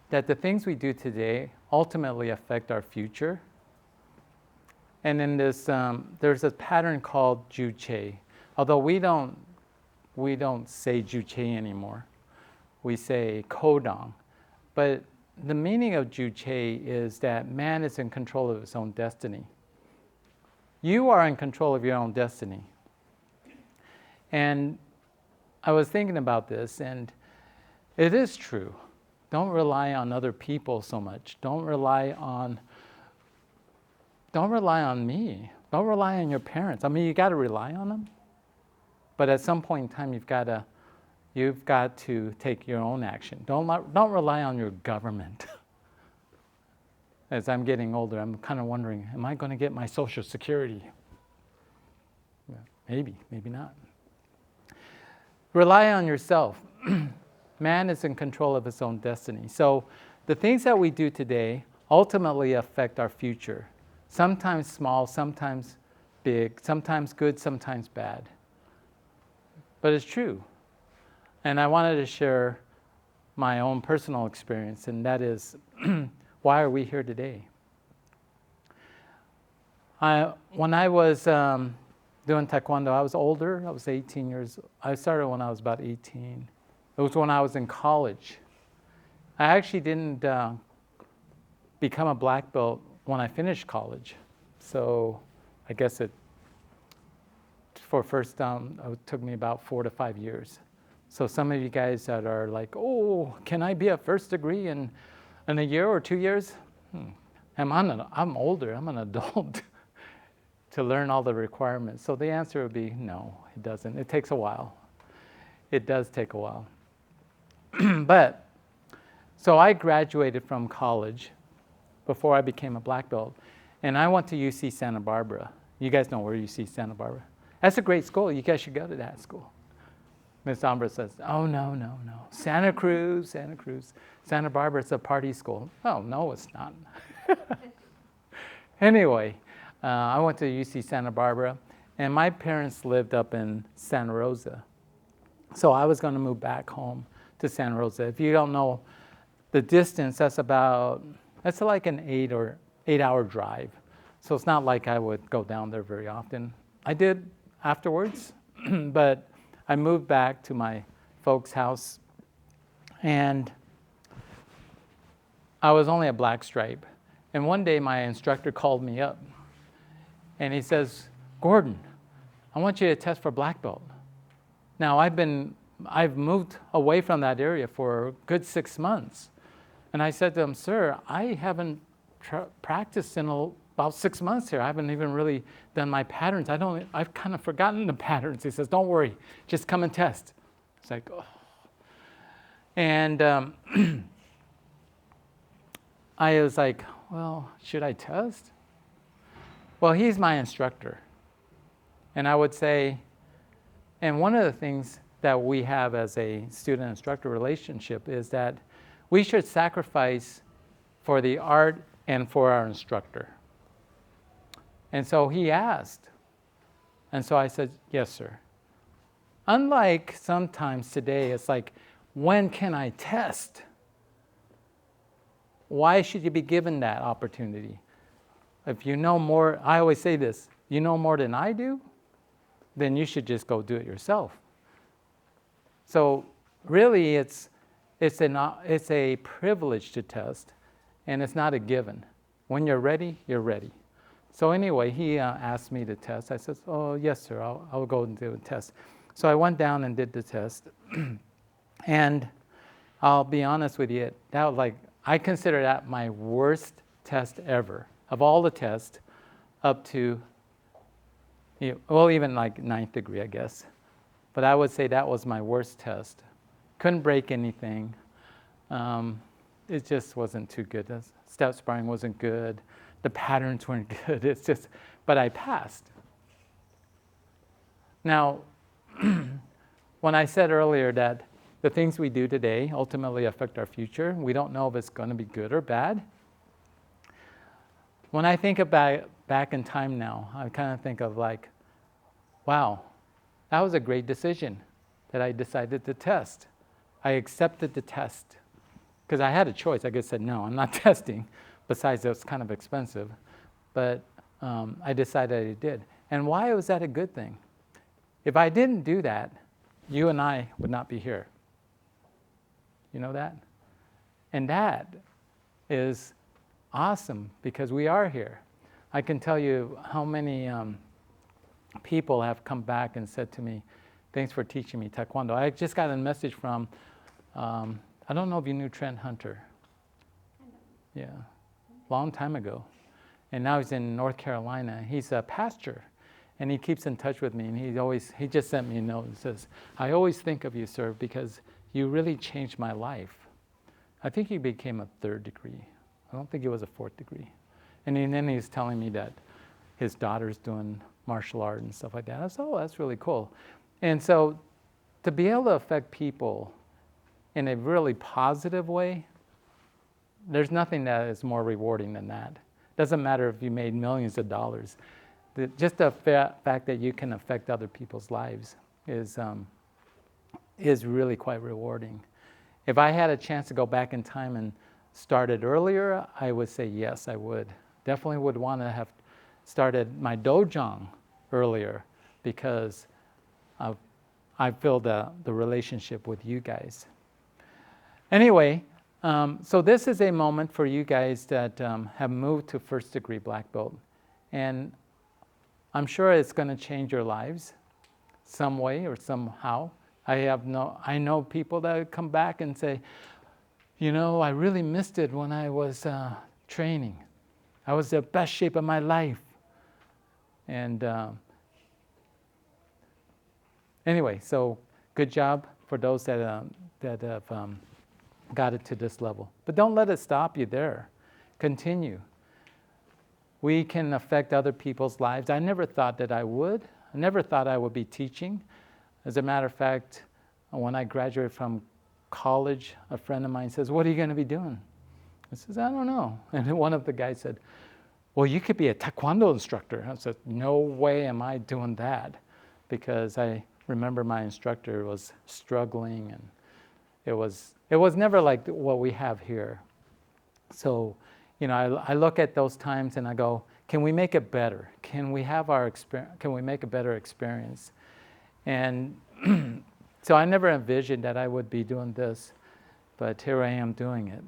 that the things we do today ultimately affect our future. And in this, there's a pattern called Juche. Although we don't say Juche anymore. We say Kodong. But the meaning of Juche is that man is in control of his own destiny. You are in control of your own destiny. And I was thinking about this, and it is true. Don't rely on other people so much. Don't rely on me. Don't rely on your parents. I mean, you got to rely on them. But at some point in time, you've got to take your own action. Don't rely on your government. As I'm getting older, I'm kind of wondering, am I going to get my Social Security? Maybe, maybe not. Rely on yourself. Man is in control of his own destiny. So the things that we do today ultimately affect our future. Sometimes small, sometimes big, sometimes good, sometimes bad. But it's true. And I wanted to share my own personal experience, and that is, why are we here today? When I was doing Taekwondo, I was older. I was 18 years. I started when I was about 18. It was when I was in college. I actually didn't become a black belt when I finished college. So I guess it took me about 4 to 5 years. So some of you guys that are like, oh, can I be a first degree in a year or 2 years? I'm older, I'm an adult to learn all the requirements. So the answer would be no, it doesn't. It takes a while. It does take a while. But, so I graduated from college before I became a black belt, and I went to UC Santa Barbara. You guys know where UC Santa Barbara. That's a great school. You guys should go to that school. Miss Ambra says, oh, no. Santa Cruz. Santa Barbara is a party school. Oh, no, it's not. Anyway, I went to UC Santa Barbara, and my parents lived up in Santa Rosa. So I was going to move back home to Santa Rosa. If you don't know the distance, that's like an 8-hour drive. So it's not like I would go down there very often. I did afterwards, but I moved back to my folks' house, and I was only a black stripe. And one day my instructor called me up, and he says, Gordon, I want you to test for black belt. Now I've moved away from that area for a good 6 months. And I said to him, sir, I haven't practiced in about 6 months here. I haven't even really done my patterns. I've kind of forgotten the patterns. He says, don't worry, just come and test. It's like, oh. And I was like, well, should I test? Well, he's my instructor. And I would say, and one of the things that we have as a student-instructor relationship is that we should sacrifice for the art and for our instructor. And so he asked. And so I said, yes, sir. Unlike sometimes today, it's like, when can I test? Why should you be given that opportunity? If you know more, I always say this, you know more than I do, then you should just go do it yourself. So really, it's a privilege to test, and it's not a given. When you're ready, you're ready. So anyway, he asked me to test. I said, oh, yes, sir, I'll go and do a test. So I went down and did the test. And I'll be honest with you, I consider that my worst test ever. Of all the tests, up to, even like 9th degree, I guess. But I would say that was my worst test. Couldn't break anything. It just wasn't too good. The step sparring wasn't good. The patterns weren't good. But I passed. Now, when I said earlier that the things we do today ultimately affect our future, we don't know if it's going to be good or bad. When I think about back in time now, I kind of think of like, wow, that was a great decision that I decided to test. I accepted the test. because I had a choice. I could have said, no, I'm not testing. Besides, it was kind of expensive. But I decided I did. And why was that a good thing? If I didn't do that, you and I would not be here. You know that? And that is awesome because we are here. I can tell you how many people have come back and said to me, thanks for teaching me Taekwondo. I just got a message from, I don't know if you knew Trent Hunter. Yeah, long time ago. And now he's in North Carolina. He's a pastor. And he keeps in touch with me. And he just sent me a note and says, I always think of you, sir, because you really changed my life. I think he became a 3rd degree. I don't think it was a 4th degree. And then he's telling me that his daughter's doing martial art and stuff like that. I said, oh, that's really cool. And so to be able to affect people in a really positive way, there's nothing that is more rewarding than that. Doesn't matter if you made millions of dollars. Just the fact that you can affect other people's lives is really quite rewarding. If I had a chance to go back in time and start it earlier, I would say yes, I would. Definitely would want to have started my dojang earlier because I feel the relationship with you guys. Anyway, so this is a moment for you guys that have moved to 1st degree black belt. And I'm sure it's going to change your lives some way or somehow. I know people that come back and say, you know, I really missed it when I was training. I was the best shape of my life. And anyway, so good job for those that have got it to this level. But don't let it stop you there. Continue. We can affect other people's lives. I never thought that I would. I never thought I would be teaching. As a matter of fact, when I graduated from college, a friend of mine says, what are you going to be doing? I says, I don't know. And one of the guys said, well, you could be a Taekwondo instructor. I said, no way am I doing that. Because I remember my instructor was struggling and it was never like what we have here. So, you know, I look at those times and I go, can we make it better? Can we make a better experience? And so I never envisioned that I would be doing this, but here I am doing it.